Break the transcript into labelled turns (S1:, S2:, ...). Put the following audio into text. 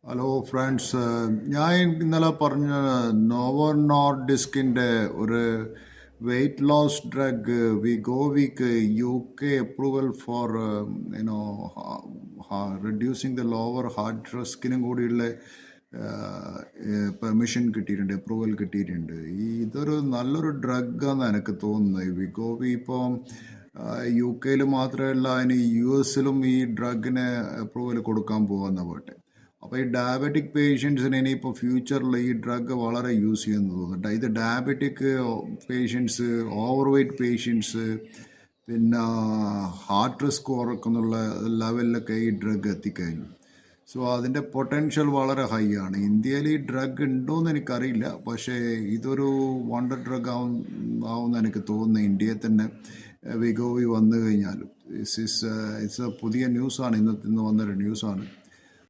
S1: Hello friends, ഞാൻ ഇന്നലെ പറഞ്ഞ നോവോ നോർഡിസ്കിൻ്റെ ഒരു വെയ്റ്റ് ലോസ് ഡ്രഗ് വിഗോവിക്ക് യു കെ അപ്രൂവൽ ഫോർ യുനോ റിഡ്യൂസിങ് ദ ലോവർ ഹാർട്ട് റിസ്കിനും കൂടിയുള്ള പെർമിഷൻ കിട്ടിയിട്ടുണ്ട്, അപ്രൂവൽ കിട്ടിയിട്ടുണ്ട്. ഇതൊരു നല്ലൊരു ഡ്രഗാന്ന് എനിക്ക് തോന്നുന്നത്. ഈ വിഗോവി ഇപ്പം യു കെയിൽ മാത്രമല്ല, അതിന് യു എസിലും ഈ ഡ്രഗിന് അപ്രൂവൽ കൊടുക്കാൻ പോകാമെന്ന പോട്ടെ. അപ്പോൾ ഈ ഡയബറ്റിക് പേഷ്യൻസിന് ഇനിയിപ്പോൾ ഫ്യൂച്ചറിൽ ഈ ഡ്രഗ് വളരെ യൂസ് ചെയ്യുമെന്ന് തോന്നുന്നുണ്ട്. ഇത് diabetic patients, overweight patients, പിന്നെ ഹാർട്ട് റിസ്ക് കുറക്കുന്നുള്ള ലെവലിലൊക്കെ ഈ ഡ്രഗ് എത്തിക്കഴിഞ്ഞു. സോ അതിൻ്റെ പൊട്ടൻഷ്യൽ വളരെ ഹൈ ആണ്. ഇന്ത്യയിൽ ഈ ഡ്രഗ് ഉണ്ടോയെന്ന് എനിക്കറിയില്ല, പക്ഷേ ഇതൊരു വണ്ടർ ഡ്രഗ് ആവുമെന്ന് എനിക്ക് തോന്നുന്നു. ഇന്ത്യയിൽ തന്നെ വിഗോവി വന്നു കഴിഞ്ഞാൽ ഇറ്റ്സ് പുതിയ ന്യൂസാണ്, ഇന്ന് വന്നൊരു ന്യൂസാണ്.